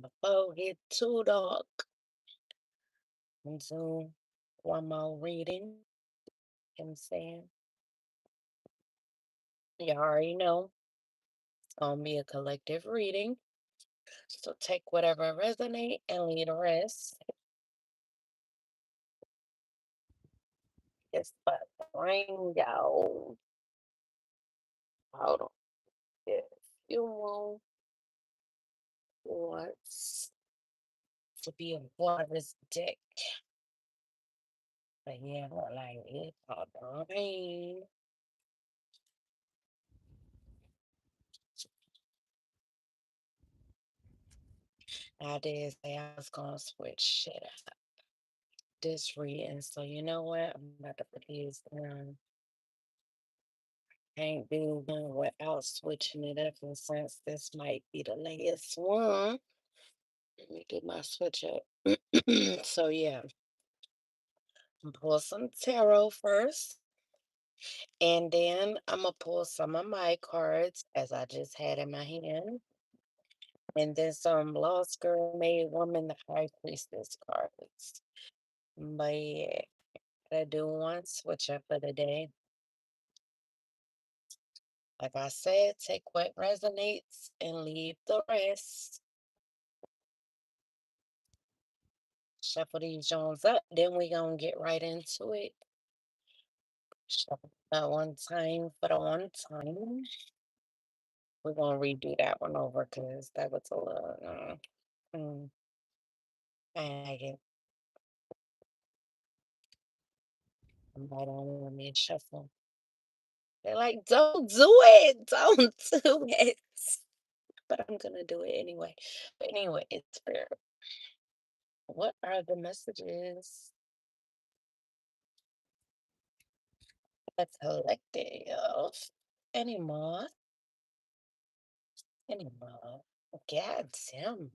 before it get too dark. Into one more reading. You know what I'm saying? You already know it's gonna be a collective reading. So take whatever resonate and leave the rest. It's but bring y'all. Hold on. If you wants to be a part of this deck. But yeah, like it called rain. I did say I was gonna switch shit up this reading. So you know what? I'm about to put these down. Can't do one without switching it up. And since this might be the latest one, let me do my switch up. So yeah, pull some tarot first. And then I'm gonna pull some of my cards as I just had in my hand. And then some Lost Girl, Made Woman, the High Priestess cards. But yeah, gotta do one switch up of the day. Like I said, take what resonates and leave the rest. Shuffle these Jones up, then we gonna get right into it. Shuffle that one time for the one time. We're gonna redo that one over because that was a little, I like it. I don't want me to shuffle. They're like, don't do it, don't do it. But I'm gonna do it anyway. But anyway, it's fair. What are the messages? A collective anymore? Anymore? God damn.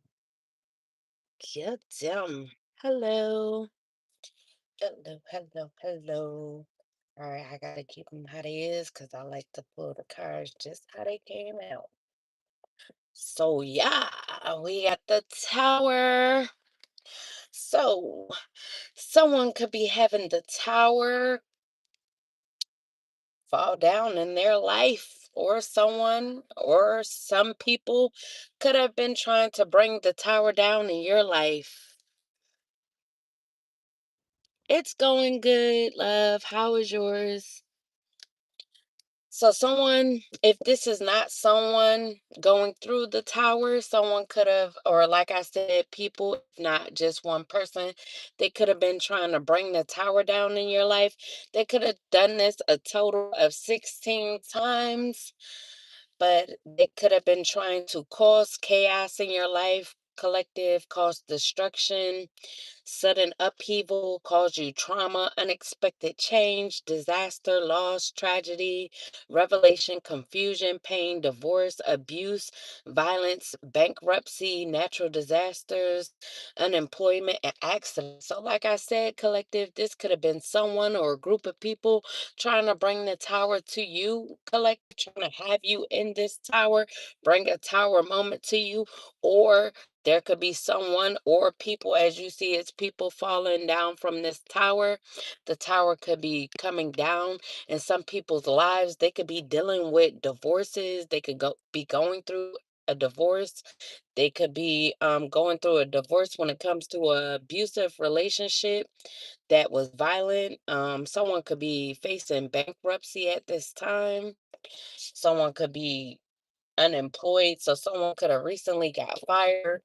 God damn. Hello. Hello, hello, hello. All right, I gotta keep them how they is because I like to pull the cards just how they came out. So yeah, we got the tower. So someone could be having the tower fall down in their life, or someone or some people could have been trying to bring the tower down in your life. It's going good, love. How is yours? So someone, if this is not someone going through the tower, someone could have, or like I said, people, not just one person, they could have been trying to bring the tower down in your life. They could have done this a total of 16 times, but they could have been trying to cause chaos in your life, collective, cause destruction, sudden upheaval, cause you trauma, unexpected change, disaster, loss, tragedy, revelation, confusion, pain, divorce, abuse, violence, bankruptcy, natural disasters, unemployment, and accidents. So, like I said, collective, this could have been someone or a group of people trying to bring the tower to you, collective, trying to have you in this tower, bring a tower moment to you, or there could be someone or people, as you see, it's people falling down from this tower. The tower could be coming down in some people's lives. They could be dealing with divorces. They could be going through a divorce. They could be going through a divorce when it comes to a abusive relationship that was violent. Someone could be facing bankruptcy at this time. Someone could be unemployed. So someone could have recently got fired.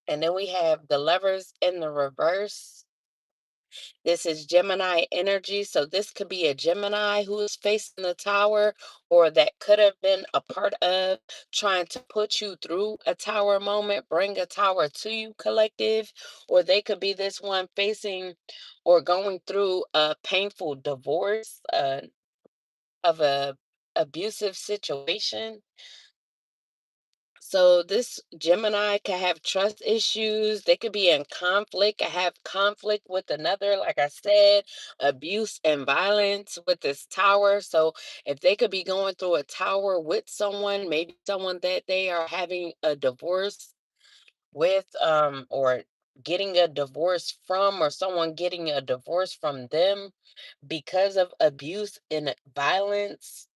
And then we have the lovers in the reverse. This is Gemini energy. So this could be a Gemini who is facing the tower, or that could have been a part of trying to put you through a tower moment, bring a tower to you, collective. Or they could be this one facing or going through a painful divorce of a abusive situation. So this Gemini can have trust issues. They could be in conflict, have conflict with another, like I said, abuse and violence with this tower. So if they could be going through a tower with someone, maybe someone that they are having a divorce with, or getting a divorce from, or someone getting a divorce from them because of abuse and violence.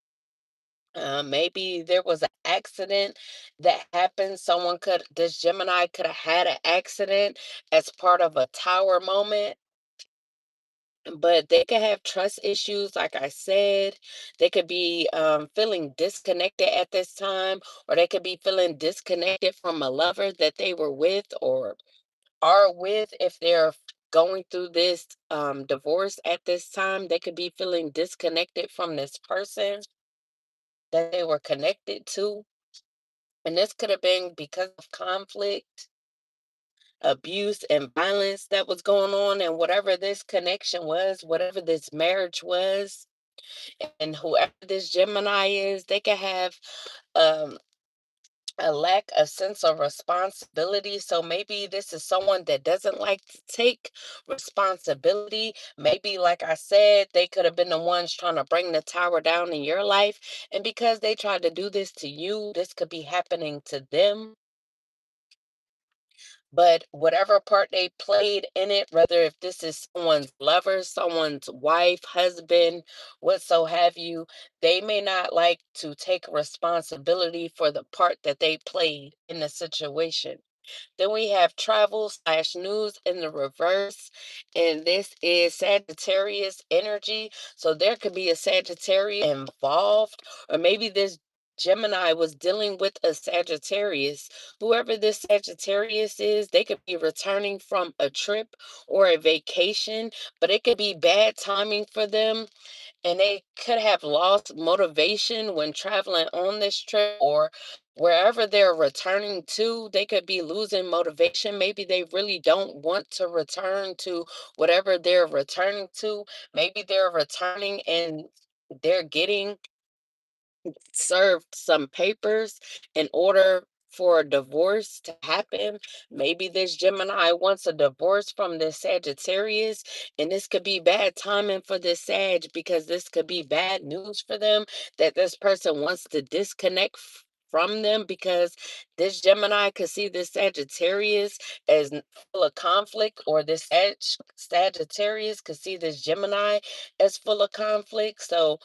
Maybe there was an accident that happened. This Gemini could have had an accident as part of a tower moment, but they could have trust issues, like I said. They could be feeling disconnected at this time, or they could be feeling disconnected from a lover that they were with or are with. If they're going through this divorce at this time, they could be feeling disconnected from this person that they were connected to. And this could have been because of conflict, abuse, and violence that was going on, and whatever this connection was, whatever this marriage was. And whoever this Gemini is, they could have um, a lack of sense of responsibility. So maybe this is someone that doesn't like to take responsibility. Maybe, like I said, they could have been the ones trying to bring the tower down in your life. And because they tried to do this to you, this could be happening to them. But whatever part they played in it, whether if this is someone's lover, someone's wife, husband, what so have you, they may not like to take responsibility for the part that they played in the situation. Then we have travel/news in the reverse, and this is Sagittarius energy. So there could be a Sagittarius involved, or maybe this Gemini was dealing with a Sagittarius. Whoever this Sagittarius is, they could be returning from a trip or a vacation, but it could be bad timing for them, and they could have lost motivation when traveling on this trip, or wherever they're returning to. They could be losing motivation. Maybe they really don't want to return to whatever they're returning to. Maybe they're returning and they're getting served some papers in order for a divorce to happen. Maybe this Gemini wants a divorce from this Sagittarius, and this could be bad timing for this Sag, because this could be bad news for them that this person wants to disconnect from them, because this Gemini could see this Sagittarius as full of conflict, or this Sagittarius could see this Gemini as full of conflict. So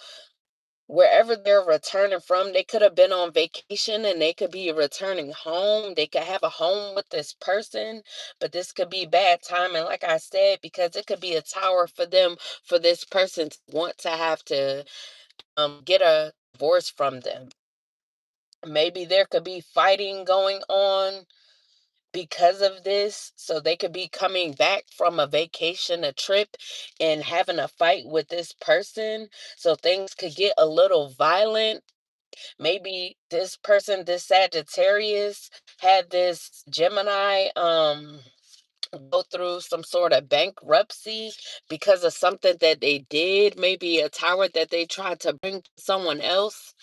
wherever they're returning from, they could have been on vacation and they could be returning home. They could have a home with this person, but this could be bad timing, like I said, because it could be a tower for them, for this person to want to have to get a divorce from them. Maybe there could be fighting going on because of this. So they could be coming back from a vacation, a trip, and having a fight with this person. So things could get a little violent. Maybe this person, this Sagittarius, had this Gemini go through some sort of bankruptcy because of something that they did. Maybe a tower that they tried to bring to someone else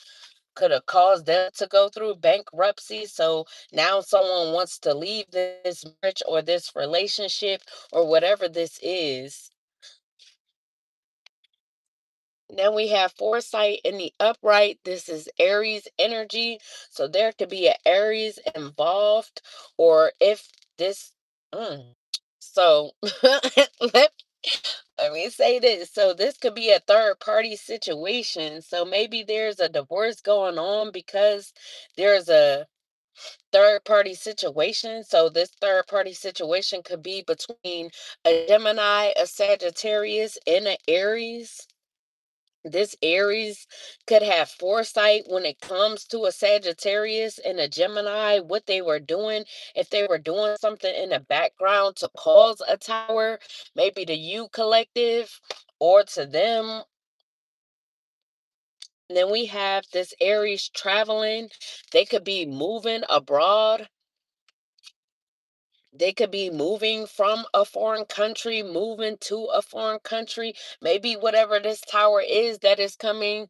could have caused them to go through bankruptcy. So now someone wants to leave this marriage or this relationship or whatever this is. Then we have foresight in the upright. This is Aries energy. So there could be an Aries involved, or if this, mm, so let, let me say this. So this could be a third party situation. So maybe there's a divorce going on because there's a third party situation. So this third party situation could be between a Gemini, a Sagittarius, and an Aries. This Aries could have foresight when it comes to a Sagittarius and a Gemini, what they were doing, if they were doing something in the background to cause a tower, maybe to you collective or to them. Then we have this Aries traveling. They could be moving abroad. They could be moving from a foreign country, moving to a foreign country. Maybe whatever this tower is that is coming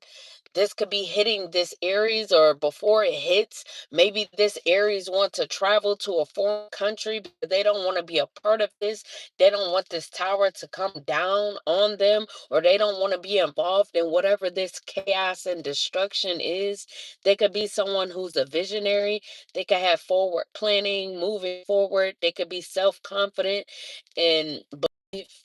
This could be hitting this Aries, or before it hits, maybe this Aries want to travel to a foreign country, but they don't want to be a part of this. They don't want this tower to come down on them, or they don't want to be involved in whatever this chaos and destruction is. They could be someone who's a visionary. They could have forward planning, moving forward. They could be self-confident and belief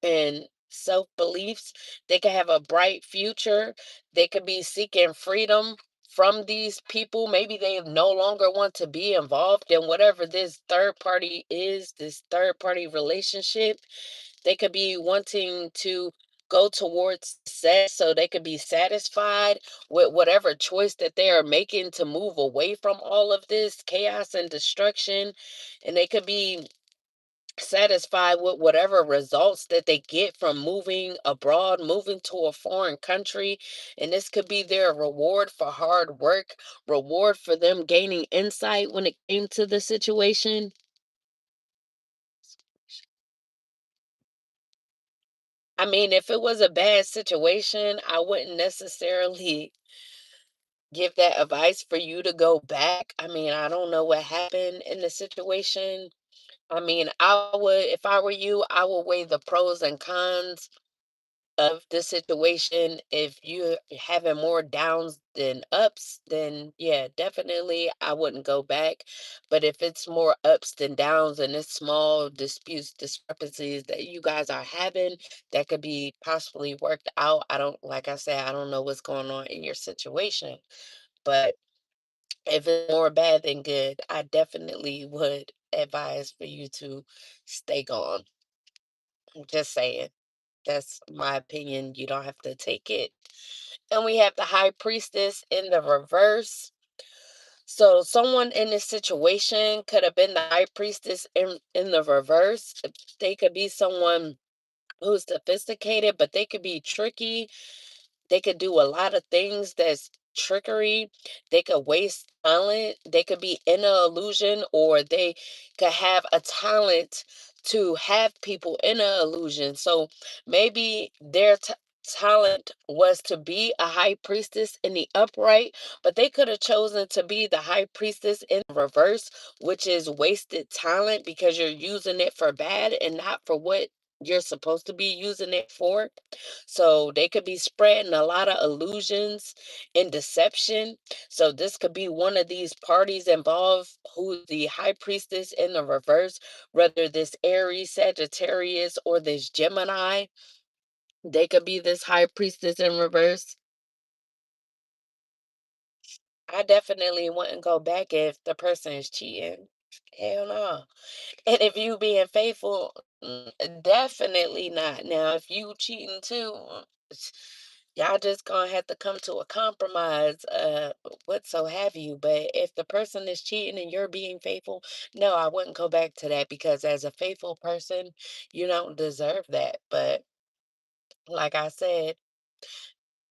and self beliefs. They could have a bright future. They could be seeking freedom from these people. Maybe they no longer want to be involved in whatever this third party is, this third party relationship. They could be wanting to go towards success so they could be satisfied with whatever choice that they are making to move away from all of this chaos and destruction. And they could be satisfied with whatever results that they get from moving abroad, moving to a foreign country. And this could be their reward for hard work, reward for them gaining insight when it came to the situation. I mean, if it was a bad situation, I wouldn't necessarily give that advice for you to go back. I mean, I don't know what happened in the situation. I mean, I would, if I were you, I would weigh the pros and cons of the situation. If you're having more downs than ups, then yeah, definitely I wouldn't go back. But if it's more ups than downs and it's small disputes, discrepancies that you guys are having that could be possibly worked out. I don't, like I said, I don't know what's going on in your situation. But if it's more bad than good, I definitely would advise for you to stay gone. Just saying. That's my opinion. You don't have to take it. And we have the high priestess in the reverse. So someone in this situation could have been the high priestess in the reverse. They could be someone who's sophisticated, but they could be tricky. They could do a lot of things that's trickery. They could waste talent. They could be in an illusion, or they could have a talent to have people in an illusion. So maybe their talent was to be a high priestess in the upright, but they could have chosen to be the high priestess in reverse, which is wasted talent because you're using it for bad and not for what you're supposed to be using it for. So they could be spreading a lot of illusions and deception. So this could be one of these parties involved who's the high priestess in the reverse, whether this Aries, Sagittarius, or this Gemini. They could be this high priestess in reverse. I definitely wouldn't go back if the person is cheating. Hell no. And if you being faithful, definitely not. Now, if you cheating too, y'all just gonna have to come to a compromise, what so have you. But if the person is cheating and you're being faithful, no, I wouldn't go back to that, because as a faithful person, you don't deserve that. But like I said,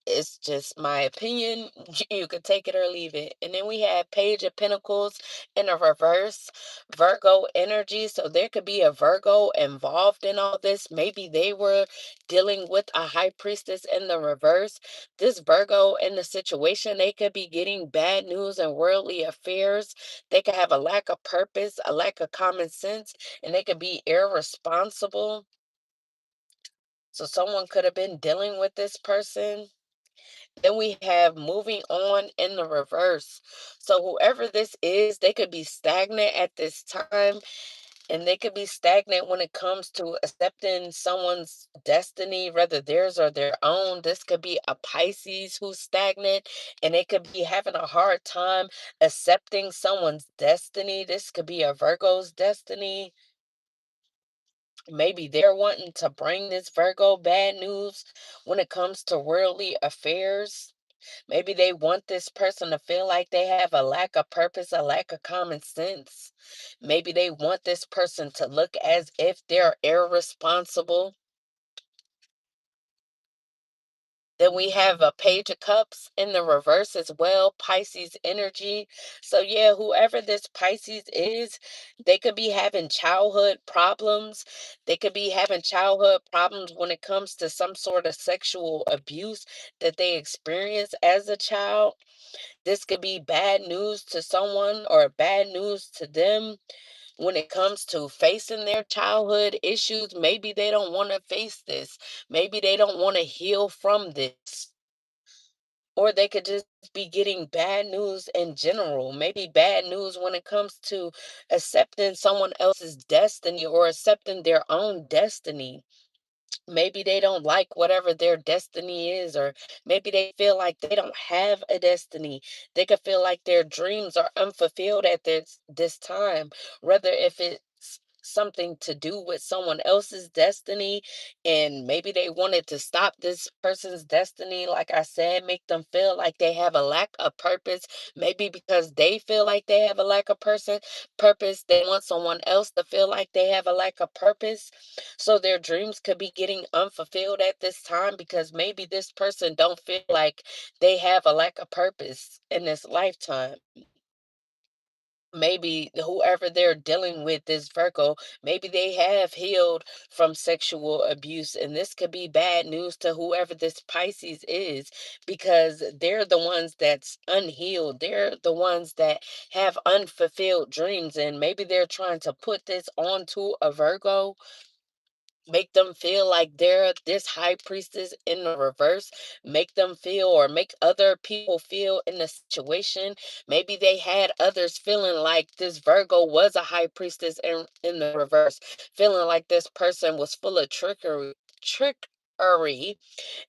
it's just my opinion. You could take it or leave it. And then we have Page of Pentacles in a reverse, Virgo energy. So there could be a Virgo involved in all this. Maybe they were dealing with a high priestess in the reverse. This Virgo in the situation, they could be getting bad news and worldly affairs. They could have a lack of purpose, a lack of common sense, and they could be irresponsible. So someone could have been dealing with this person. Then we have moving on in the reverse. So whoever this is, they could be stagnant at this time, and they could be stagnant when it comes to accepting someone's destiny, whether theirs or their own. This could be a Pisces who's stagnant, and they could be having a hard time accepting someone's destiny. This could be a Virgo's destiny. Maybe they're wanting to bring this Virgo bad news when it comes to worldly affairs. Maybe they want this person to feel like they have a lack of purpose, a lack of common sense. Maybe they want this person to look as if they're irresponsible. Then we have a Page of Cups in the reverse as well, Pisces energy. So, yeah, whoever this Pisces is, they could be having childhood problems. They could be having childhood problems when it comes to some sort of sexual abuse that they experienced as a child. This could be bad news to someone or bad news to them when it comes to facing their childhood issues. Maybe they don't want to face this. Maybe they don't want to heal from this. Or they could just be getting bad news in general. Maybe bad news when it comes to accepting someone else's destiny or accepting their own destiny. Maybe they don't like whatever their destiny is, or maybe they feel like they don't have a destiny. They could feel like their dreams are unfulfilled at this time, whether if it's something to do with someone else's destiny, and maybe they wanted to stop this person's destiny, like I said, make them feel like they have a lack of purpose. Maybe because they feel like they have a lack of purpose, they want someone else to feel like they have a lack of purpose, so their dreams could be getting unfulfilled at this time because maybe this person don't feel like they have a lack of purpose in this lifetime. Maybe whoever they're dealing with, this Virgo, maybe they have healed from sexual abuse, and this could be bad news to whoever this Pisces is, because they're the ones that's unhealed. They're the ones that have unfulfilled dreams, and maybe they're trying to put this onto a Virgo, make them feel like they're this high priestess in the reverse, make them feel or make other people feel in the situation. Maybe they had others feeling like this Virgo was a high priestess in the reverse, feeling like this person was full of trickery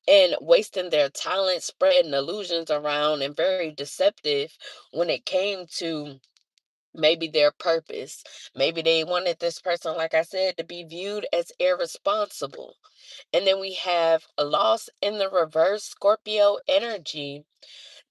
and wasting their talent, spreading illusions around, and very deceptive when it came to maybe their purpose. Maybe they wanted this person, like I said, to be viewed as irresponsible. And then we have a loss in the reverse, Scorpio energy.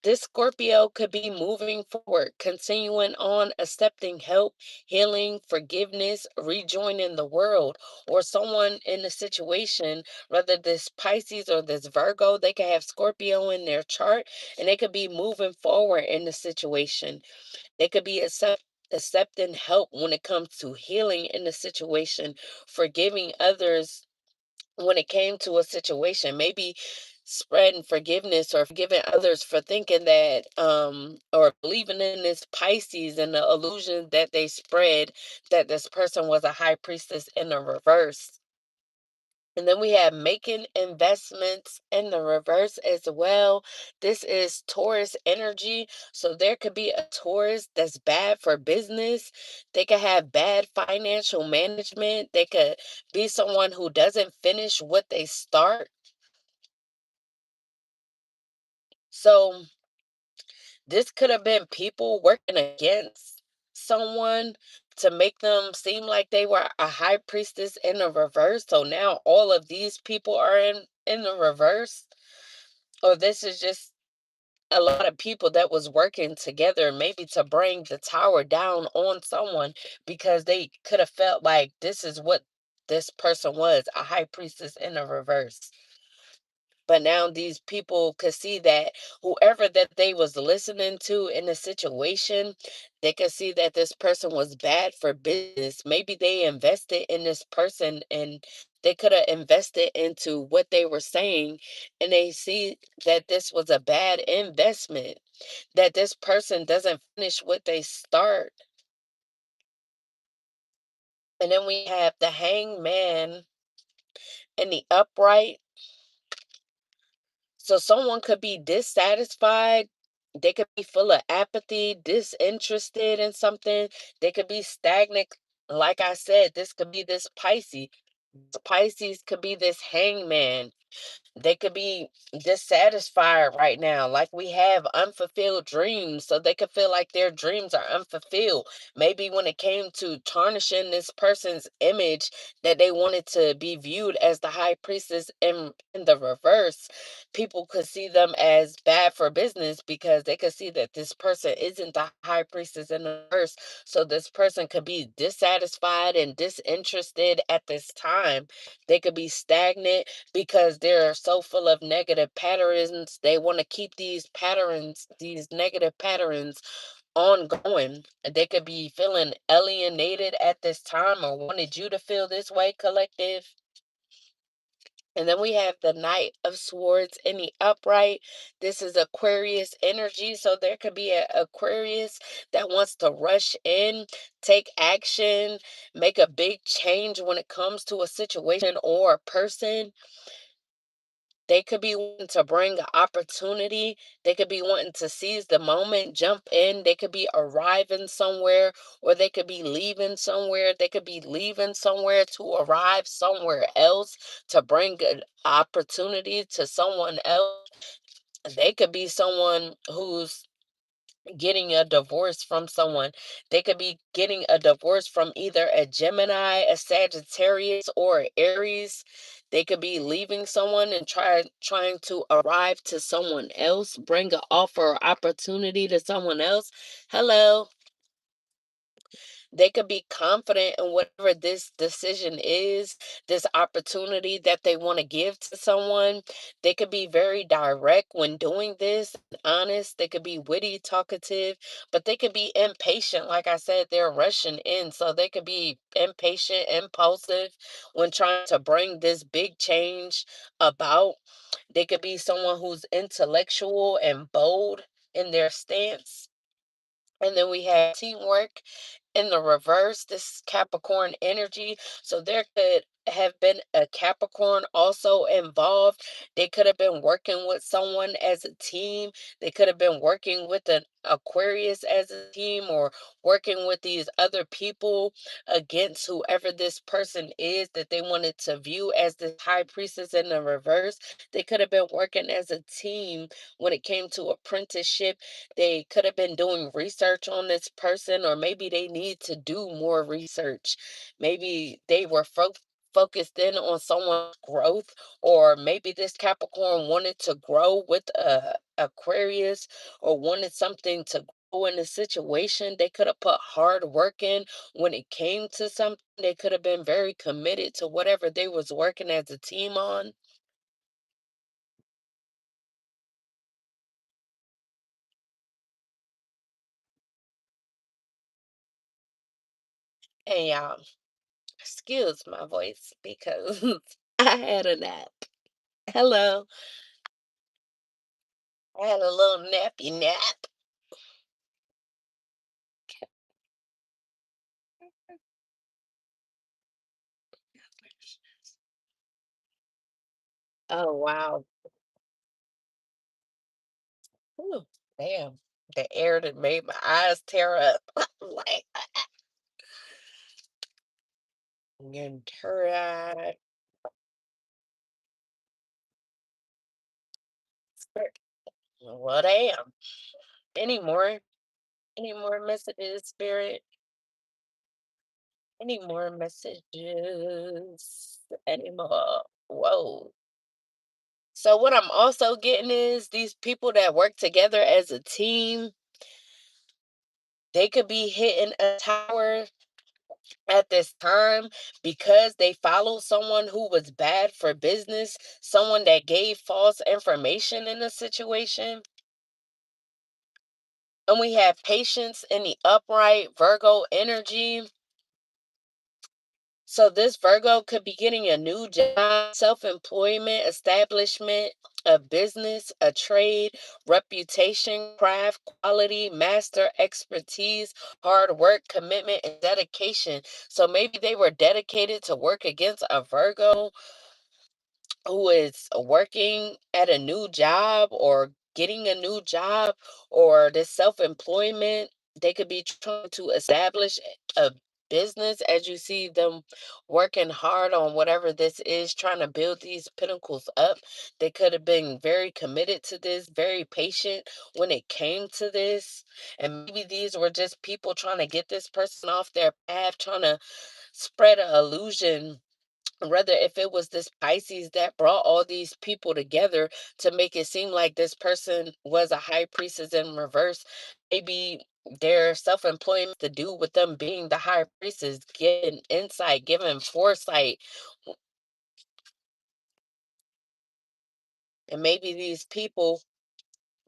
This Scorpio could be moving forward, continuing on, accepting help, healing, forgiveness, rejoining the world, or someone in a situation, whether this Pisces or this Virgo, they could have Scorpio in their chart, and they could be moving forward in the situation. They could be accepting help when it comes to healing in the situation, forgiving others when it came to a situation, maybe spreading forgiveness or forgiving others for thinking that or believing in this Pisces and the illusion that they spread that this person was a high priestess in the reverse. And then we have making investments in the reverse as well. This is Taurus energy. So there could be a Taurus that's bad for business. They could have bad financial management. They could be someone who doesn't finish what they start. So this could have been people working against someone to make them seem like they were a high priestess in the reverse. So now all of these people are in the reverse. Or this is just a lot of people that was working together maybe to bring the tower down on someone because they could have felt like this is what this person was, a high priestess in the reverse. But now these people could see that whoever that they was listening to in the situation, they could see that this person was bad for business. Maybe they invested in this person and they could have invested into what they were saying, and they see that this was a bad investment, that this person doesn't finish what they start. And then we have the hangman and the upright. So someone could be dissatisfied. They could be full of apathy, disinterested in something. They could be stagnant. Like I said, this could be this Pisces. Pisces could be this hangman. They could be dissatisfied right now, like we have unfulfilled dreams. So they could feel like their dreams are unfulfilled. Maybe when it came to tarnishing this person's image, that they wanted to be viewed as the high priestess in the reverse, people could see them as bad for business because they could see that this person isn't the high priestess in the reverse. So this person could be dissatisfied and disinterested at this time. They could be stagnant because they're so full of negative patterns. They want to keep these patterns, these negative patterns ongoing. They could be feeling alienated at this time or wanted you to feel this way, collective. And then we have the Knight of Swords in the upright. This is Aquarius energy. So there could be an Aquarius that wants to rush in, take action, make a big change when it comes to a situation or a person. They could be wanting to bring an opportunity. They could be wanting to seize the moment, jump in. They could be arriving somewhere, or they could be leaving somewhere. They could be leaving somewhere to arrive somewhere else to bring an opportunity to someone else. They could be someone who's getting a divorce from someone. They could be getting a divorce from either a Gemini, a Sagittarius, or a Aries. They could be leaving someone and trying to arrive to someone else, bring an offer or opportunity to someone else. Hello. They could be confident in whatever this decision is, this opportunity that they want to give to someone. They could be very direct when doing this, honest. They could be witty, talkative, but they could be impatient. Like I said, they're rushing in. So they could be impatient, impulsive when trying to bring this big change about. They could be someone who's intellectual and bold in their stance. And then we have teamwork in the reverse. This is Capricorn energy. So there could have been a Capricorn also involved. They could have been working with someone as a team. They could have been working with an Aquarius as a team, or working with these other people against whoever this person is that they wanted to view as the high priestess in the reverse. They could have been working as a team when it came to apprenticeship. They could have been doing research on this person, or maybe they need to do more research. Maybe they were focused in on someone's growth, or maybe this Capricorn wanted to grow with Aquarius, or wanted something to grow in the situation. They could have put hard work in when it came to something. They could have been very committed to whatever they was working as a team on. And y'all, excuse my voice because I had a nap. Hello. I had a little nappy nap. Oh, wow. Ooh, damn. The air that made my eyes tear up. Like, I'm getting teary-eyed. Well, damn. Any more? Any more messages, Spirit? Any more messages? Any more? Whoa. So what I'm also getting is these people that work together as a team, they could be hitting a tower at this time because they followed someone who was bad for business, someone that gave false information in a situation. And we have patience in the upright Virgo energy. So this Virgo could be getting a new job, self-employment, establishment, a business, a trade, reputation, craft, quality, master, expertise, hard work, commitment, and dedication. So maybe they were dedicated to work against a Virgo who is working at a new job, or getting a new job, or this self-employment. They could be trying to establish a business, as you see them working hard on whatever this is, trying to build these pinnacles up. They could have been very committed to this, very patient when it came to this. And maybe these were just people trying to get this person off their path, trying to spread an illusion, rather if it was this Pisces that brought all these people together to make it seem like this person was a high priestess in reverse. Maybe their self-employment to do with them being the high priestess, giving insight, giving foresight. And maybe these people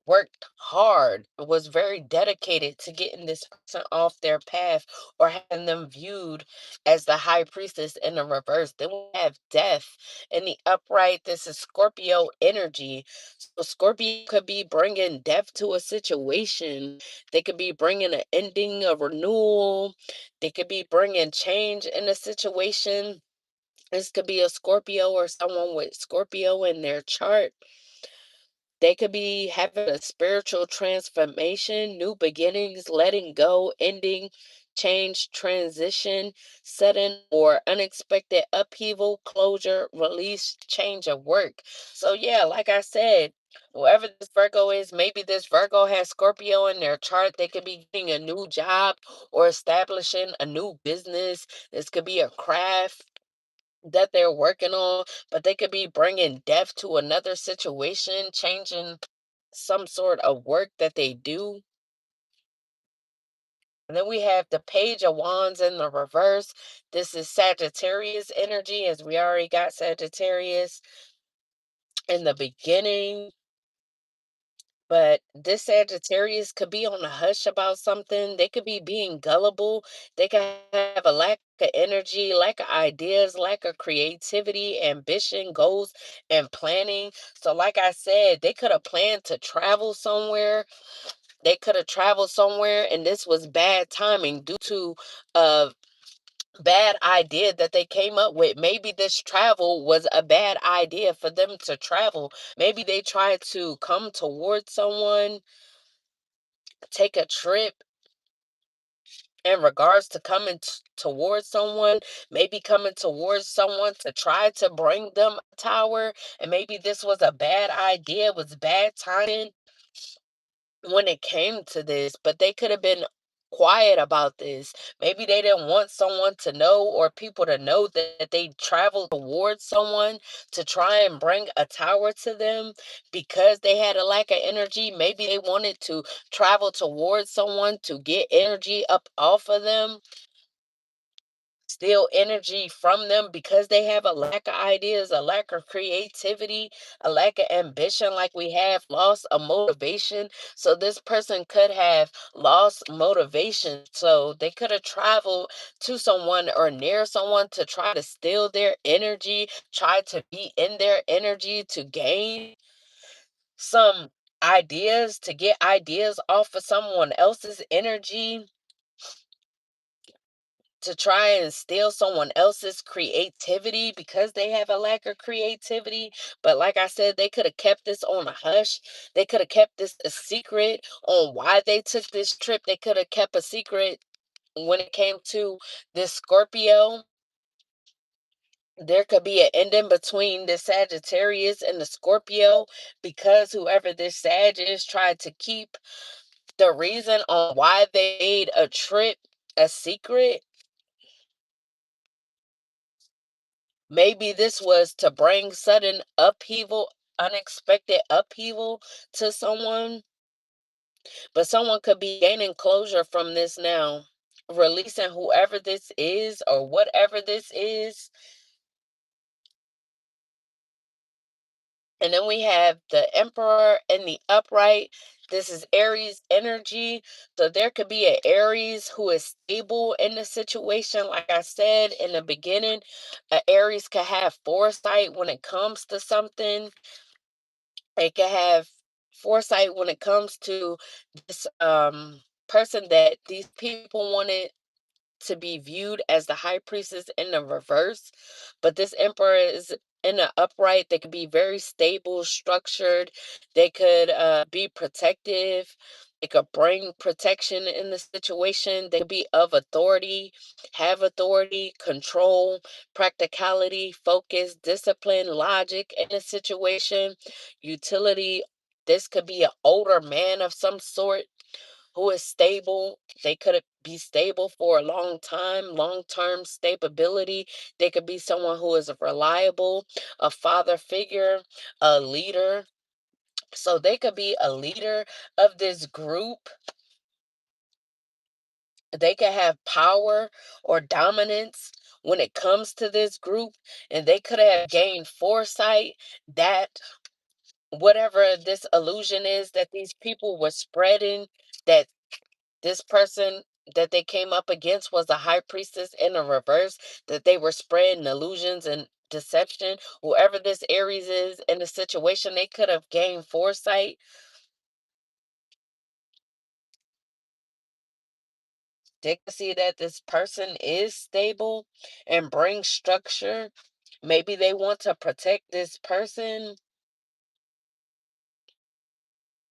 worked hard, was very dedicated to getting this person off their path or having them viewed as the high priestess in the reverse. Then we have death in the upright. This is Scorpio energy. So Scorpio could be bringing death to a situation. They could be bringing an ending, a renewal. They could be bringing change in a situation. This could be a Scorpio or someone with Scorpio in their chart. They could be having a spiritual transformation, new beginnings, letting go, ending, change, transition, sudden or unexpected upheaval, closure, release, change of work. So, yeah, like I said, whoever this Virgo is, maybe this Virgo has Scorpio in their chart. They could be getting a new job or establishing a new business. This could be a craft that they're working on, but they could be bringing death to another situation, changing some sort of work that they do. And then we have the Page of Wands in the reverse. This is Sagittarius energy, as we already got Sagittarius in the beginning. But this Sagittarius could be on a hush about something. They could be being gullible. They could have a lack of energy, lack of ideas, lack of creativity, ambition, goals, and planning. So, like I said, they could have planned to travel somewhere. They could have traveled somewhere, and this was bad timing due to a bad idea that they came up with. Maybe this travel was a bad idea for them to travel. Maybe they tried to come towards someone, take a trip in regards to coming towards someone, maybe coming towards someone to try to bring them a tower. And maybe this was a bad idea, was bad timing when it came to this, but they could have been quiet about this. Maybe they didn't want someone to know or people to know that they traveled towards someone to try and bring a tower to them because they had a lack of energy. Maybe they wanted to travel towards someone to get energy up off of them, steal energy from them because they have a lack of ideas, a lack of creativity, a lack of ambition, like we have loss of motivation. So this person could have lost motivation. So they could have traveled to someone or near someone to try to steal their energy, try to be in their energy to gain some ideas, to get ideas off of someone else's energy, to try and steal someone else's creativity because they have a lack of creativity. But like I said, they could have kept this on a hush. They could have kept this a secret on why they took this trip. They could have kept a secret when it came to this Scorpio. There could be an ending between the Sagittarius and the Scorpio because whoever this Sag is tried to keep the reason on why they made a trip a secret. Maybe this was to bring sudden upheaval, unexpected upheaval to someone, but someone could be gaining closure from this now, releasing whoever this is or whatever this is. And then we have the Emperor in the upright. This is Aries energy. So there could be an Aries who is stable in the situation. Like I said in the beginning, a Aries could have foresight when it comes to something. They can have foresight when it comes to this person that these people wanted to be viewed as the high priestess in the reverse. But this emperor is in the upright. They could be very stable, structured. They could be protective. They could bring protection in the situation. They could be of authority, have authority, control, practicality, focus, discipline, logic in the situation, utility. This could be an older man of some sort who is stable. They could be stable for a long time, long term stability. They could be someone who is reliable, a father figure, a leader. So they could be a leader of this group. They could have power or dominance when it comes to this group, and they could have gained foresight that whatever this illusion is that these people were spreading, that this person that they came up against was a high priestess in a reverse, that they were spreading illusions and deception. Whoever this Aries is in the situation, they could have gained foresight. They could see that this person is stable and brings structure. Maybe they want to protect this person.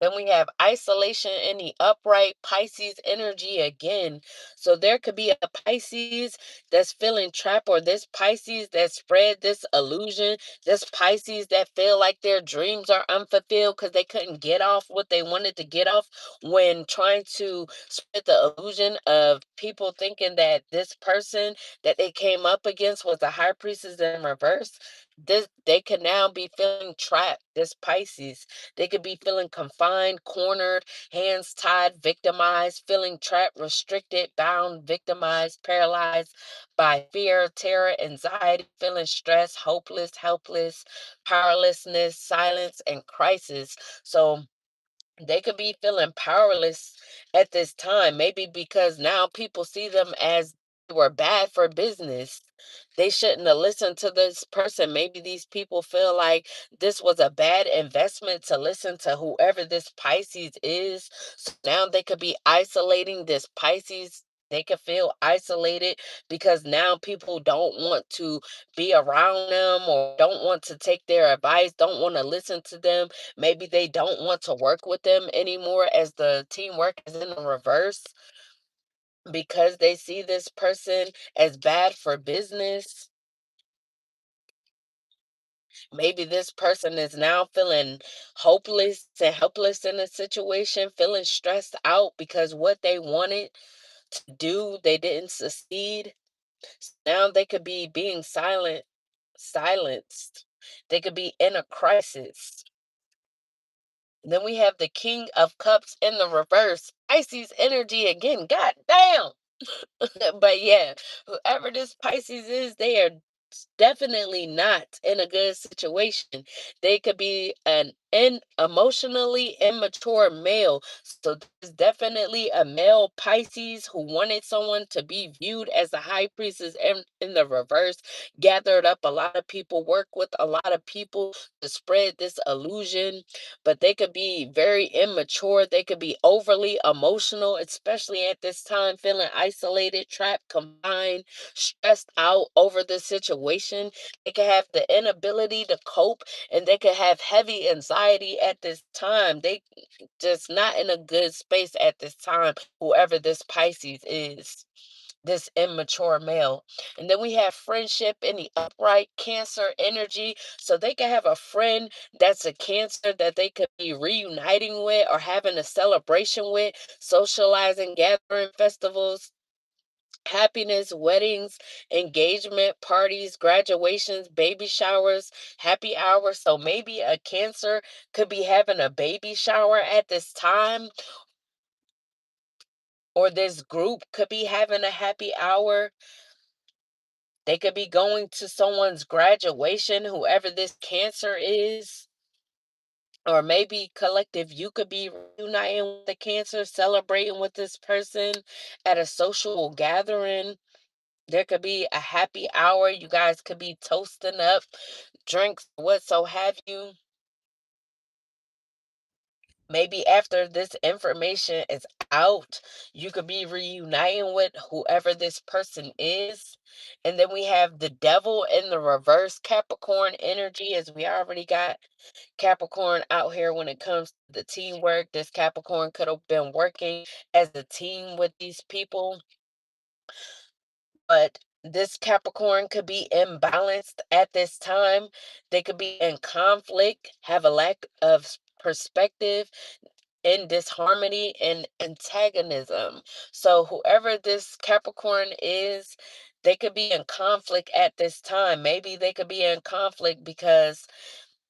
Then we have isolation in the upright Pisces energy again. So there could be a Pisces that's feeling trapped, or this Pisces that spread this illusion, this Pisces that feel like their dreams are unfulfilled because they couldn't get off what they wanted to get off when trying to spread the illusion of people thinking that this person that they came up against was a high priestess in reverse. This, they could now be feeling trapped, this Pisces. They could be feeling confined, cornered, hands tied, victimized, feeling trapped, restricted, bound, victimized, paralyzed by fear, terror, anxiety, feeling stressed, hopeless, helpless, powerlessness, silence, and crisis. So they could be feeling powerless at this time, maybe because now people see them as they were bad for business. They shouldn't have listened to this person. Maybe these people feel like this was a bad investment to listen to whoever this Pisces is. So now they could be isolating this Pisces. They could feel isolated because now people don't want to be around them or don't want to take their advice, don't want to listen to them. Maybe they don't want to work with them anymore as the teamwork is in the reverse because they see this person as bad for business. Maybe this person is now feeling hopeless and helpless in a situation, feeling stressed out because what they wanted to do, they didn't succeed. Now they could be being silenced. They could be in a crisis. Then we have the King of Cups in the reverse. Pisces energy again. God damn. But yeah, whoever this Pisces is, they are definitely not in a good situation. They could be an emotionally immature male. So there's definitely a male Pisces who wanted someone to be viewed as a high priestess in the reverse, gathered up a lot of people, worked with a lot of people to spread this illusion, but they could be very immature. They could be overly emotional, especially at this time, feeling isolated, trapped, confined, stressed out over the situation. They could have the inability to cope and they could have heavy anxiety at this time. They just not in a good space at this time, whoever this Pisces is. This immature male. And then we have friendship in the upright Cancer energy. So they could have a friend that's a Cancer that they could be reuniting with or having a celebration with, socializing, gathering, festivals, happiness, weddings, engagement parties, graduations, baby showers, happy hours. So maybe a Cancer could be having a baby shower at this time, or this group could be having a happy hour. They could be going to someone's graduation, whoever this Cancer is. Or maybe collective, you could be reuniting with the Cancer, celebrating with this person at a social gathering. There could be a happy hour. You guys could be toasting up, drinks, what so have you. Maybe after this information is out, you could be reuniting with whoever this person is. And then we have the devil in the reverse Capricorn energy, as we already got Capricorn out here when it comes to the teamwork. This Capricorn could have been working as a team with these people, but this Capricorn could be imbalanced at this time. They could be in conflict, have a lack of perspective, in disharmony and antagonism. So whoever this Capricorn is, they could be in conflict at this time. Maybe they could be in conflict because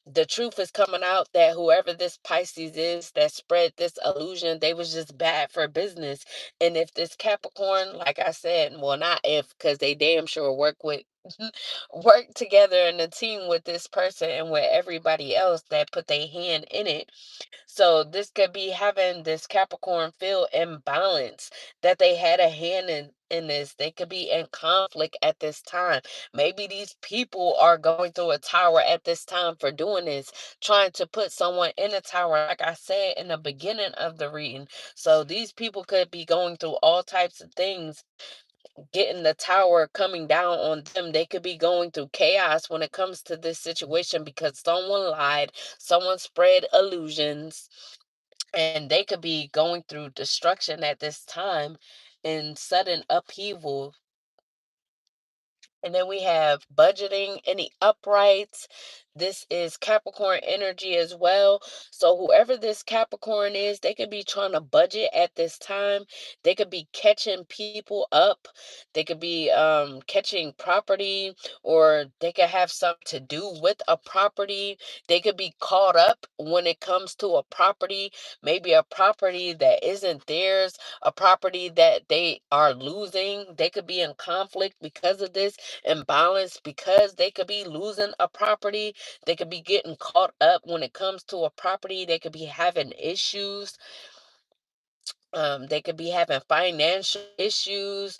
the truth is coming out that whoever this Pisces is that spread this illusion, they was just bad for business. And if this Capricorn, like I said, well, not if, because they damn sure work with, work together in a team with this person and with everybody else that put their hand in it. So this could be having this Capricorn feel imbalance, that they had a hand in this. They could be in conflict at this time. Maybe these people are going through a tower at this time for doing this, trying to put someone in a tower, like I said in the beginning of the reading. So these people could be going through all types of things, getting the tower coming down on them. They could be going through chaos when it comes to this situation because someone lied, someone spread illusions, and they could be going through destruction at this time and sudden upheaval. And then we have budgeting in the uprights. This is Capricorn energy as well. So whoever this Capricorn is, they could be trying to budget at this time. They could be catching people up. They could be catching property, or they could have something to do with a property. They could be caught up when it comes to a property, maybe a property that isn't theirs, a property that they are losing. They could be in conflict because of this imbalance, because they could be losing a property. They could be getting caught up when it comes to a property. They could be having issues. They could be having financial issues.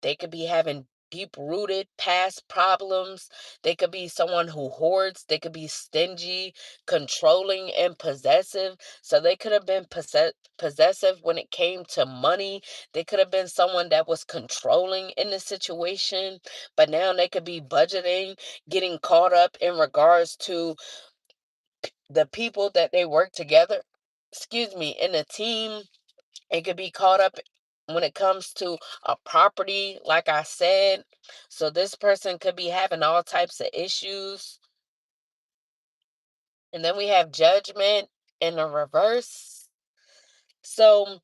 They could be having deep rooted past problems. They could be someone who hoards. They could be stingy, controlling, and possessive. So they could have been possessive when it came to money. They could have been someone that was controlling in the situation, but now they could be budgeting, getting caught up in regards to the people that they work together. Excuse me, in a team. It could be caught up when it comes to a property, like I said. So this person could be having all types of issues. And then we have judgment in the reverse. So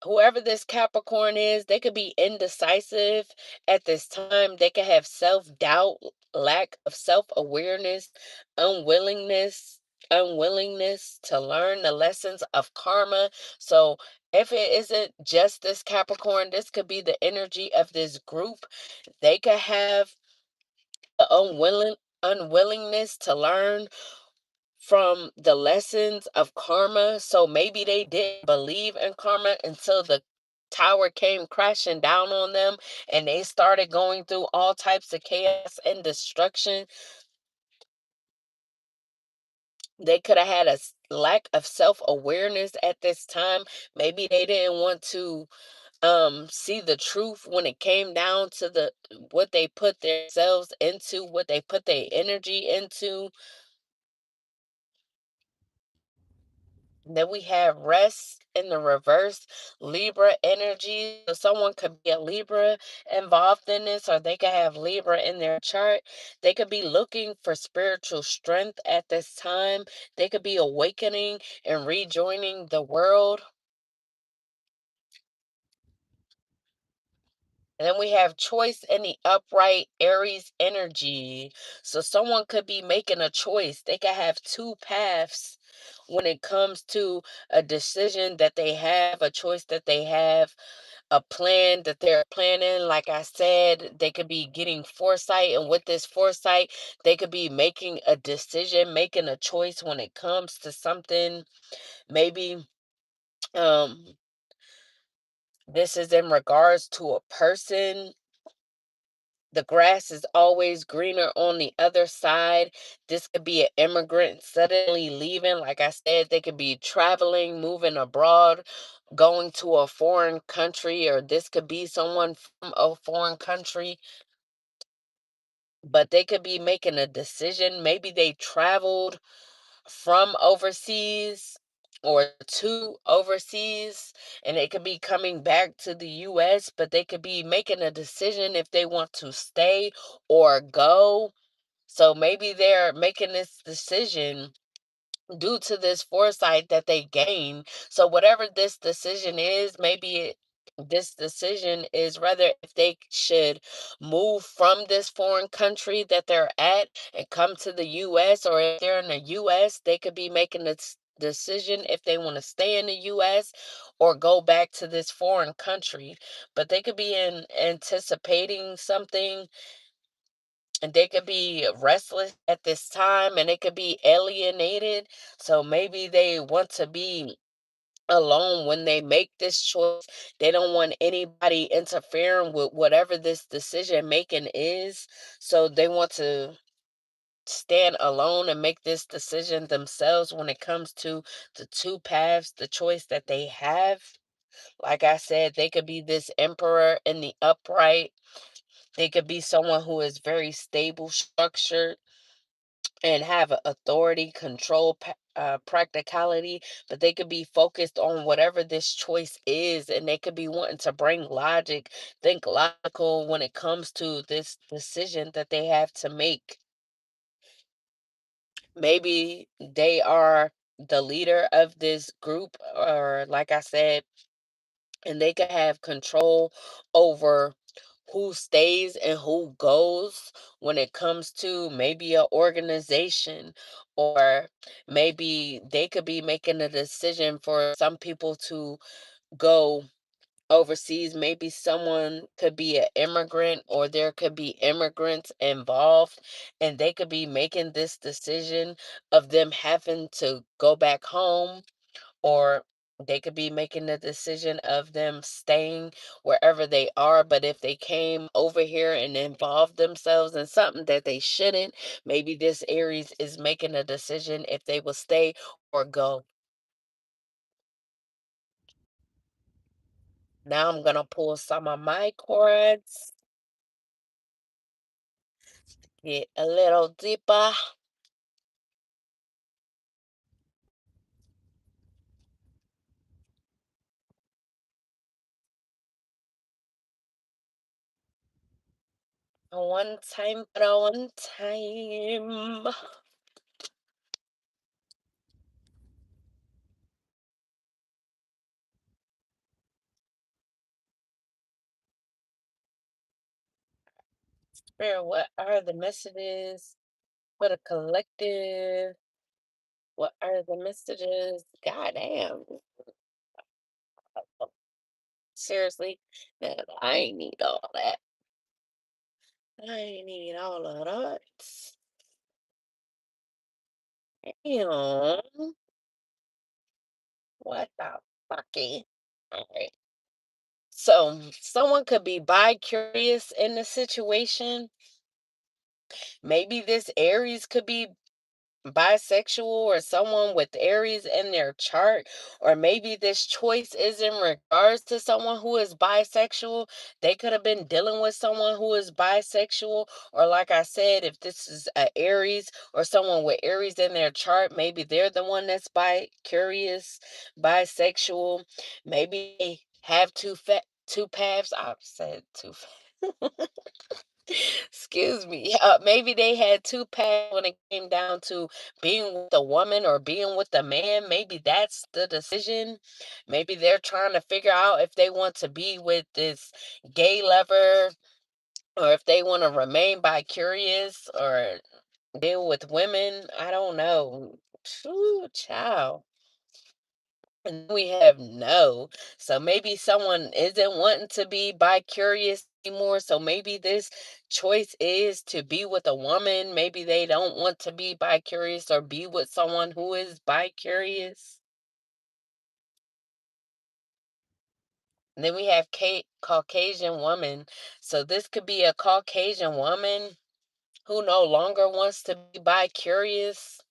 whoever this Capricorn is, they could be indecisive at this time. They could have self-doubt, lack of self-awareness, unwillingness, unwillingness to learn the lessons of karma. So if it isn't just this Capricorn, this could be the energy of this group. They could have the unwillingness to learn from the lessons of karma. So maybe they didn't believe in karma until the tower came crashing down on them and they started going through all types of chaos and destruction. They could have had a lack of self-awareness at this time. Maybe they didn't want to see the truth when it came down to the what they put themselves into, what they put their energy into. Then we have rest in the reverse, Libra energy. So someone could be a Libra involved in this, or they could have Libra in their chart. They could be looking for spiritual strength at this time. They could be awakening and rejoining the world. And then we have choice in the upright Aries energy. So someone could be making a choice. They could have two paths when it comes to a decision that they have, a choice that they have, a plan that they're planning. Like I said, they could be getting foresight. And with this foresight, they could be making a decision, making a choice when it comes to something. Maybe um, this is in regards to a person. The grass is always greener on the other side. This could be an immigrant suddenly leaving. Like I said, they could be traveling, moving abroad, going to a foreign country, or this could be someone from a foreign country, but they could be making a decision. Maybe they traveled from overseas or to overseas, and they could be coming back to the US, but they could be making a decision if they want to stay or go. So maybe they're making this decision due to this foresight that they gain. So whatever this decision is, maybe this decision is whether if they should move from this foreign country that they're at and come to the US, or if they're in the US, they could be making this decision if they want to stay in the US or go back to this foreign country. But they could be in anticipating something, and they could be restless at this time, and they could be alienated. So maybe they want to be alone when they make this choice. They don't want anybody interfering with whatever this decision making is. So they want to stand alone and make this decision themselves when it comes to the two paths, the choice that they have. Like I said, they could be this emperor in the upright. They could be someone who is very stable, structured, and have a authority, control, practicality, but they could be focused on whatever this choice is, and they could be wanting to bring logic, think logical when it comes to this decision that they have to make. Maybe they are the leader of this group, or like I said, and they could have control over who stays and who goes when it comes to maybe a organization, or maybe they could be making a decision for some people to go overseas. Maybe someone could be an immigrant, or there could be immigrants involved, and they could be making this decision of them having to go back home, or they could be making the decision of them staying wherever they are. But if they came over here and involved themselves in something that they shouldn't, maybe this Aries is making a decision if they will stay or go. Now I'm going to pull some of my cards, get a little deeper. One time, but a one time. Spirit, what are the messages for the collective? What are the messages? God damn. Seriously, man, I ain't need all that. I ain't need all of that. Damn. What the fucking? All right. So someone could be bi-curious in the situation. Maybe this Aries could be bisexual, or someone with Aries in their chart, or maybe this choice is in regards to someone who is bisexual. They could have been dealing with someone who is bisexual, or like I said, if this is a Aries or someone with Aries in their chart, maybe they're the one that's bi-curious, bisexual. Maybe they have two paths. I said two. Excuse me. Maybe they had two paths when it came down to being with a woman or being with a man. Maybe that's the decision. Maybe they're trying to figure out if they want to be with this gay lover, or if they want to remain bi curious or deal with women. I don't know. Ooh, child. And we have no. So maybe someone isn't wanting to be bi curious anymore. So maybe this choice is to be with a woman. Maybe they don't want to be bi curious or be with someone who is bi curious. And then we have Caucasian woman. So this could be a Caucasian woman who no longer wants to be bi curious,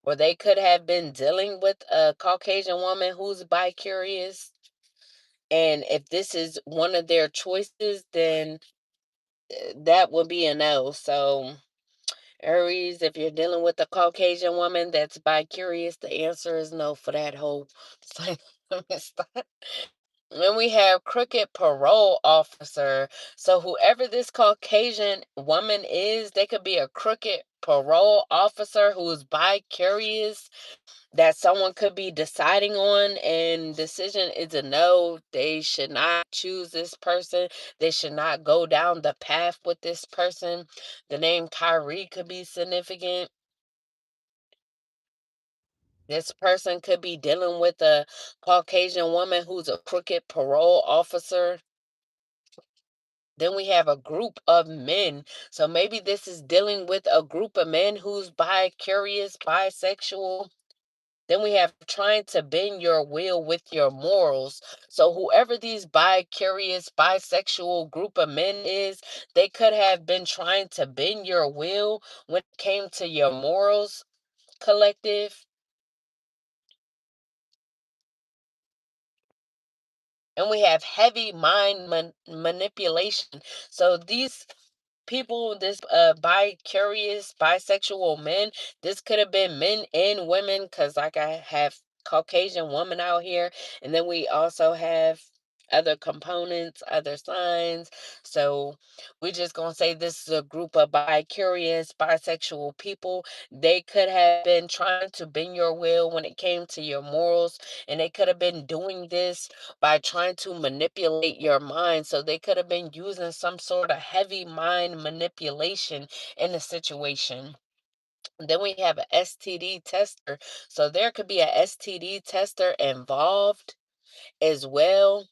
or they could have been dealing with a Caucasian woman who's bi curious. And if this is one of their choices, then that would be a no. So, Aries, if you're dealing with a Caucasian woman that's bi curious, the answer is no for that whole thing. And we have crooked parole officer. So whoever this Caucasian woman is, they could be a crooked parole officer who's bi-curious that someone could be deciding on, and decision is a no. They should not choose this person. They should not go down the path with this person. The name Kyrie could be significant. This person could be dealing with a Caucasian woman who's a crooked parole officer. Then we have a group of men. So maybe this is dealing with a group of men who's bi-curious, bisexual. Then we have trying to bend your will with your morals. So whoever these bi-curious, bisexual group of men is, they could have been trying to bend your will when it came to your morals, collective. And we have heavy mind manipulation. So these people, this bi-curious, bisexual men, this could have been men and women, because like I have Caucasian woman out here, and then we also have other components, other signs. So we just gonna say this is a group of bi-curious, bisexual people. They could have been trying to bend your will when it came to your morals, and they could have been doing this by trying to manipulate your mind. So they could have been using some sort of heavy mind manipulation in the situation. Then we have a STD tester. So there could be a STD tester involved as well.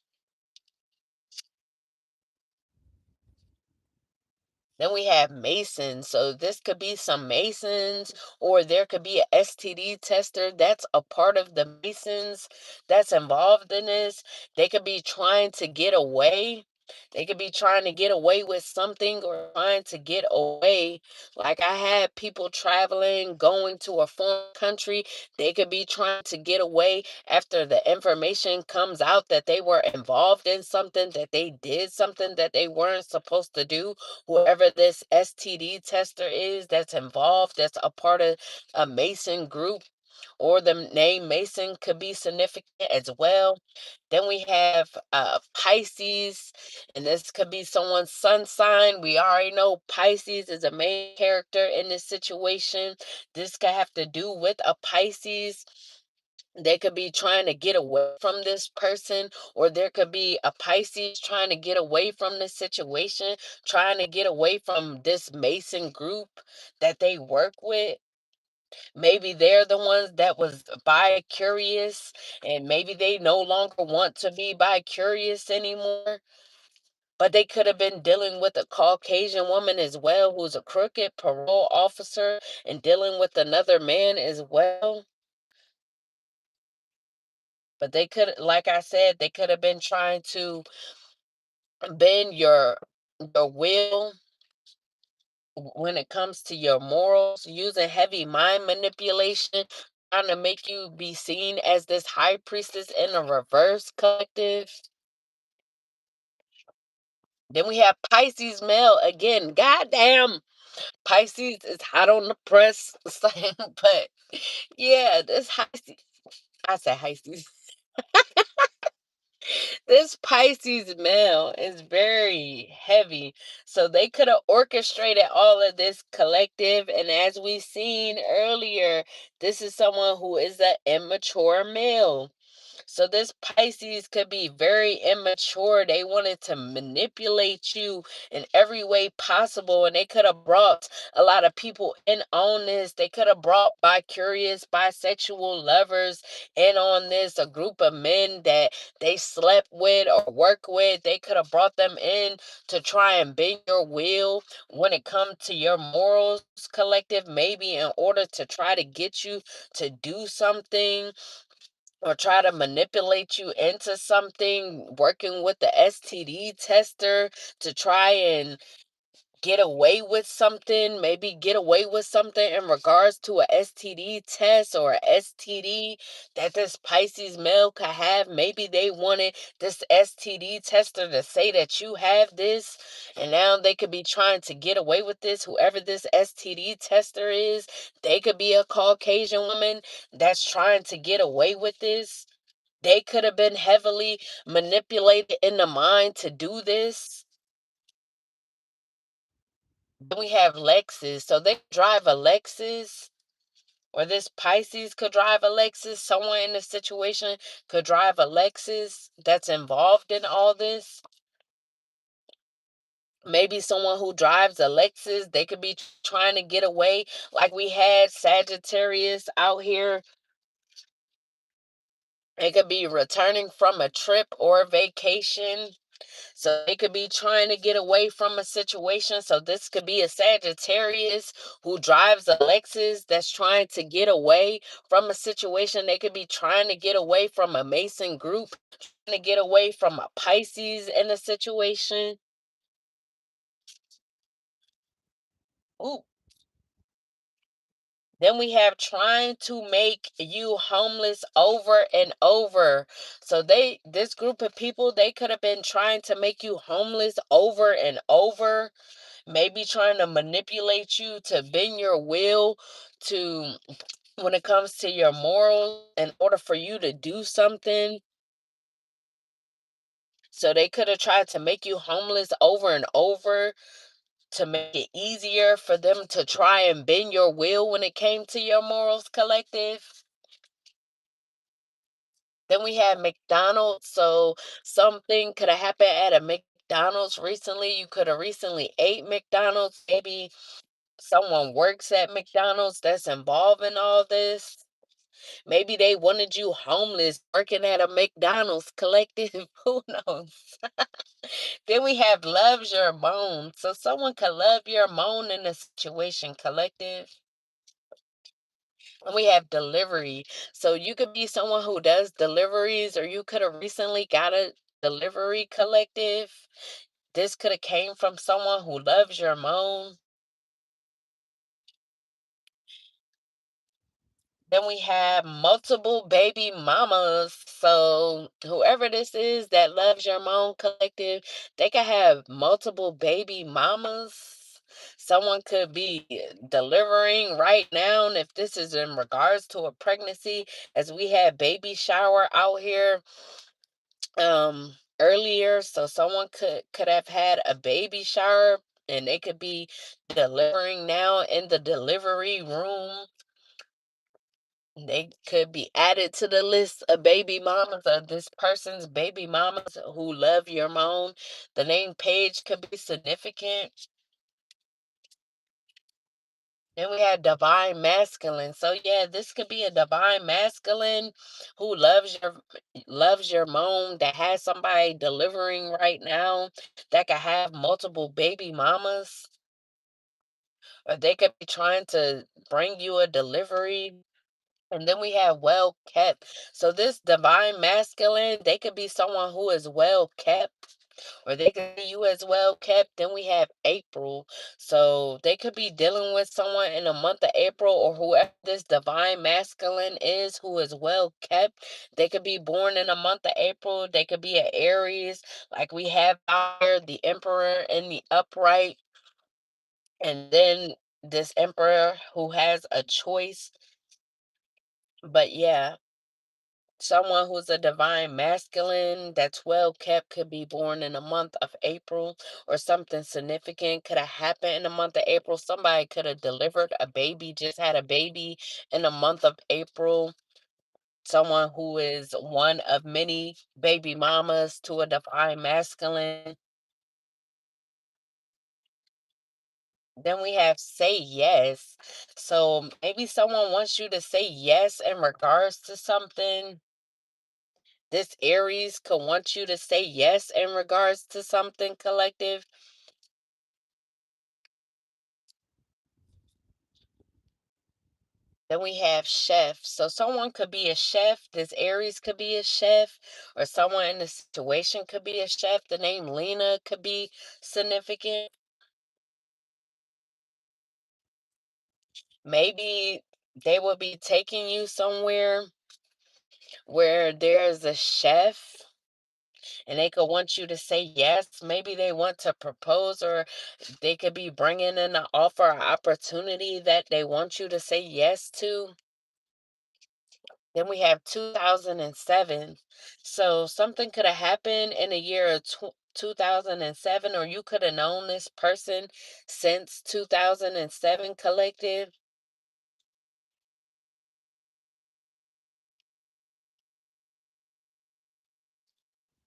Then we have Masons. So this could be some Masons, or there could be a STD tester that's a part of the Masons that's involved in this. They could be trying to get away. They could be trying to get away with something, or trying to get away. Like I had people traveling, going to a foreign country. They could be trying to get away after the information comes out that they were involved in something, that they did something that they weren't supposed to do. Whoever this STD tester is that's involved, that's a part of a Mason group, or the name Mason could be significant as well. Then we have Pisces, and this could be someone's sun sign. We already know Pisces is a main character in this situation. This could have to do with a Pisces. They could be trying to get away from this person, or there could be a Pisces trying to get away from this situation, trying to get away from this Mason group that they work with. Maybe they're the ones that was bi curious, and maybe they no longer want to be bi curious anymore. But they could have been dealing with a Caucasian woman as well, who's a crooked parole officer, and dealing with another man as well. But they could, like I said, they could have been trying to bend your will when it comes to your morals, using heavy mind manipulation, trying to make you be seen as this high priestess in a reverse collective. Then we have Pisces male again. Goddamn, Pisces is hot on the press. But yeah, this Pisces, I said Pisces. This Pisces male is very heavy. So they could have orchestrated all of this collective. And as we seen earlier, this is someone who is an immature male. So this Pisces could be very immature. They wanted to manipulate you in every way possible, and they could have brought a lot of people in on this. They could have brought bi-curious, bisexual lovers in on this, a group of men that they slept with or work with. They could have brought them in to try and bend your will when it comes to your morals, collective, maybe in order to try to get you to do something, or try to manipulate you into something, working with the STD tester to try and get away with something, maybe get away with something in regards to a STD test or a STD that this Pisces male could have. Maybe they wanted this STD tester to say that you have this, and now they could be trying to get away with this. Whoever this STD tester is, they could be a Caucasian woman that's trying to get away with this. They could have been heavily manipulated in the mind to do this. Then we have Lexus. So they drive a Lexus, or this Pisces could drive a Lexus. Someone in this situation could drive a Lexus that's involved in all this. Maybe someone who drives a Lexus, they could be trying to get away. Like we had Sagittarius out here. They could be returning from a trip or a vacation. So they could be trying to get away from a situation. So this could be a Sagittarius who drives a Lexus that's trying to get away from a situation. They could be trying to get away from a Mason group, trying to get away from a Pisces in a situation. Ooh. Then we have trying to make you homeless over and over. So this group of people, they could have been trying to make you homeless over and over, maybe trying to manipulate you to bend your will to when it comes to your morals in order for you to do something. So they could have tried to make you homeless over and over to make it easier for them to try and bend your will when it came to your morals, collective. Then we had McDonald's. So something could have happened at a McDonald's recently. You could have recently ate McDonald's. Maybe someone works at McDonald's that's involved in all this. Maybe they wanted you homeless working at a McDonald's, collective. Who knows? Then we have loves your moan. So someone could love your moan in a situation, collective. And we have delivery. So you could be someone who does deliveries, or you could have recently got a delivery, collective. This could have came from someone who loves your moan. Then we have multiple baby mamas. So whoever this is that loves your moan, collective, they could have multiple baby mamas. Someone could be delivering right now. And if this is in regards to a pregnancy, as we had baby shower out here earlier, so someone could have had a baby shower, and they could be delivering now in the delivery room. They could be added to the list of baby mamas, of this person's baby mamas who love your moan. The name Paige could be significant. Then we had divine masculine. So yeah, this could be a divine masculine who loves your moan, that has somebody delivering right now, that could have multiple baby mamas, or they could be trying to bring you a delivery. And then we have well kept. So this divine masculine, they could be someone who is well kept, or they could be you as well kept. Then we have April. So they could be dealing with someone in the month of April, or whoever this divine masculine is who is well kept. They could be born in the month of April. They could be an Aries, like we have out here, the Emperor in the upright. And then this Emperor who has a choice. But yeah, someone who's a divine masculine that's well kept could be born in the month of April, or something significant could have happened in the month of April. Somebody could have delivered a baby, just had a baby in the month of April. Someone who is one of many baby mamas to a divine masculine. Then we have say yes. So maybe someone wants you to say yes in regards to something. This Aries could want you to say yes in regards to something, collective. Then we have chef. So someone could be a chef. This Aries could be a chef, or someone in the situation could be a chef. The name Lena could be significant. Maybe they will be taking you somewhere where there's a chef, and they could want you to say yes. Maybe they want to propose, or they could be bringing in an offer or opportunity that they want you to say yes to. Then we have 2007. So something could have happened in the year of 2007, or you could have known this person since 2007, collective.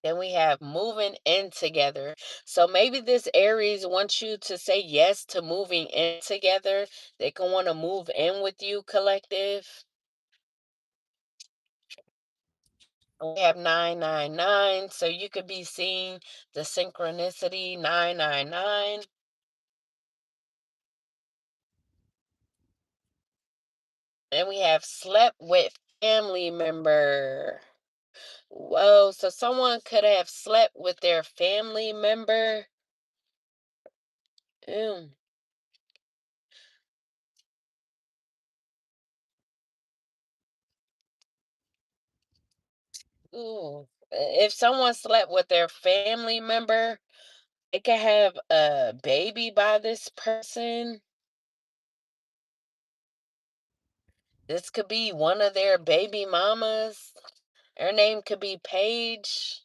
Then we have moving in together. So maybe this Aries wants you to say yes to moving in together. They can want to move in with you, collective. We have 999. So you could be seeing the synchronicity 999. And we have slept with family member. Whoa, so someone could have slept with their family member. Ew. Ooh. If someone slept with their family member, they could have a baby by this person. This could be one of their baby mamas. Her name could be Paige.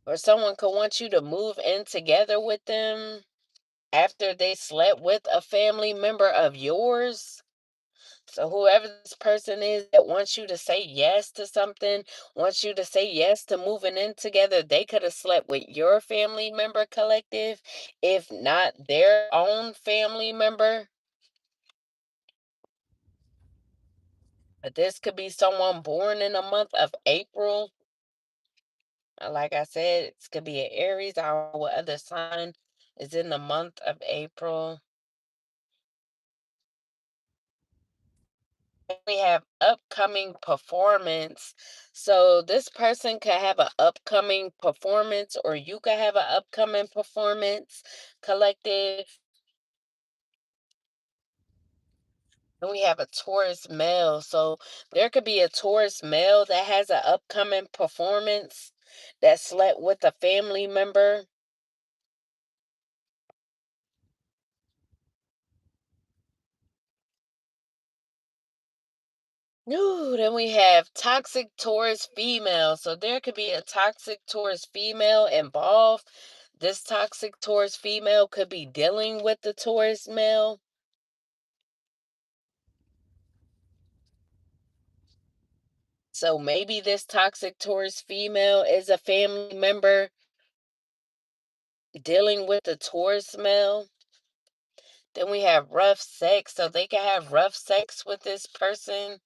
Or someone could want you to move in together with them after they slept with a family member of yours. So whoever this person is that wants you to say yes to something, wants you to say yes to moving in together, they could have slept with your family member, collective, if not their own family member. But this could be someone born in the month of April. Like I said, it could be an Aries. I don't know what other sign is in the month of April. We have upcoming performance. So this person could have an upcoming performance, or you could have an upcoming performance, collective. And we have a Taurus male. So there could be a Taurus male that has an upcoming performance that slept with a family member. Ooh, then we have toxic Taurus female. So there could be a toxic Taurus female involved. This toxic Taurus female could be dealing with the Taurus male. So maybe this toxic Taurus female is a family member dealing with the Taurus male. Then we have rough sex. So they can have rough sex with this person.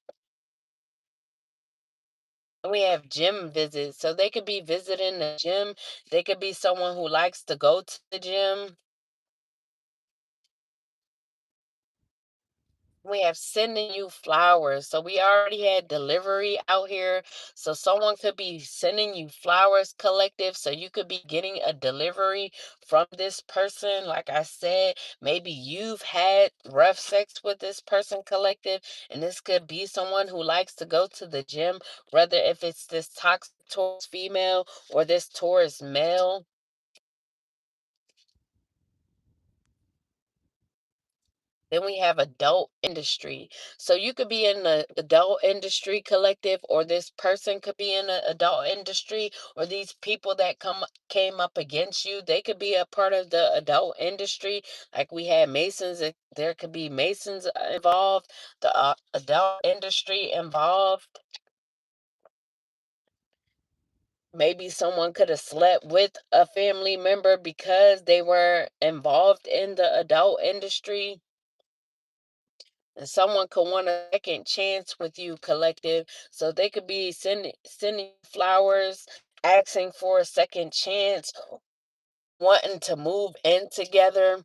And we have gym visits. So they could be visiting the gym. They could be someone who likes to go to the gym. We have sending you flowers. So we already had delivery out here. So someone could be sending you flowers, collective. So you could be getting a delivery from this person. Like I said, maybe you've had rough sex with this person, collective. And this could be someone who likes to go to the gym, whether if it's this toxic Taurus female or this Taurus male. Then we have adult industry. So you could be in the adult industry, collective, or this person could be in the adult industry, or these people that came up against you, they could be a part of the adult industry. Like we had Masons, there could be Masons involved, the adult industry involved. Maybe someone could have slept with a family member because they were involved in the adult industry. And someone could want a second chance with you, collective. So they could be sending flowers, asking for a second chance, wanting to move in together,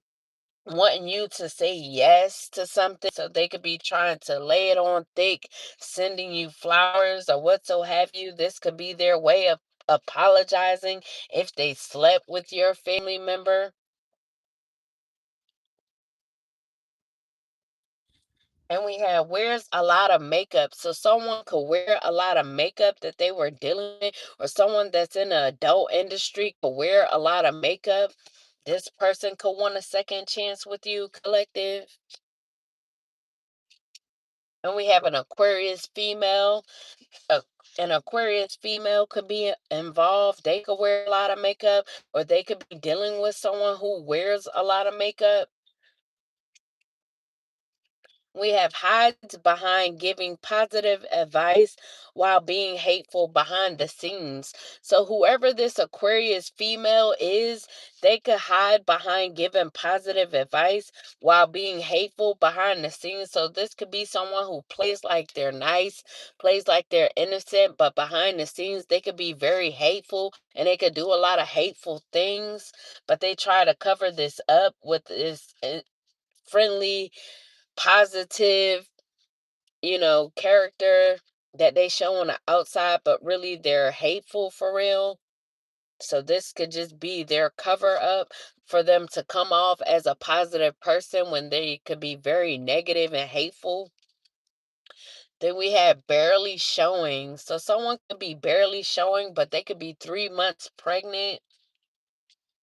wanting you to say yes to something. So they could be trying to lay it on thick, sending you flowers or what so have you. This could be their way of apologizing if they slept with your family member. And we have wears a lot of makeup. So someone could wear a lot of makeup that they were dealing with, or someone that's in the adult industry could wear a lot of makeup. This person could want a second chance with you, collective. And we have an Aquarius female. A, an Aquarius female could be involved. They could wear a lot of makeup, or they could be dealing with someone who wears a lot of makeup. We have hides behind giving positive advice while being hateful behind the scenes. So, whoever this Aquarius female is, they could hide behind giving positive advice while being hateful behind the scenes. So, this could be someone who plays like they're nice, plays like they're innocent, but behind the scenes, they could be very hateful and they could do a lot of hateful things. But they try to cover this up with this friendly, positive, character that they show on the outside, but really they're hateful for real. So this could just be their cover up for them to come off as a positive person when they could be very negative and hateful. Then we have barely showing. So someone could be barely showing, but they could be 3 months pregnant.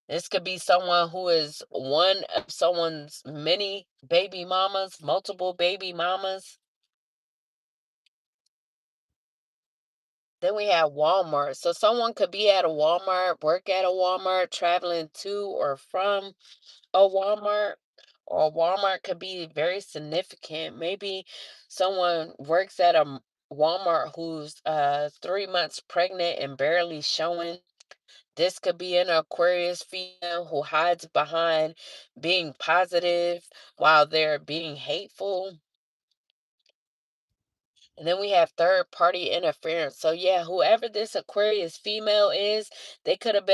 This could be someone who is one of someone's many baby mamas, multiple baby mamas. Then we have Walmart. So someone could be at a Walmart, work at a Walmart, traveling to or from a Walmart, or Walmart could be very significant. Maybe someone works at a Walmart who's 3 months pregnant and barely showing. This could be an Aquarius female who hides behind being positive while they're being hateful. And then we have third party interference. So yeah, whoever this Aquarius female is, they could have been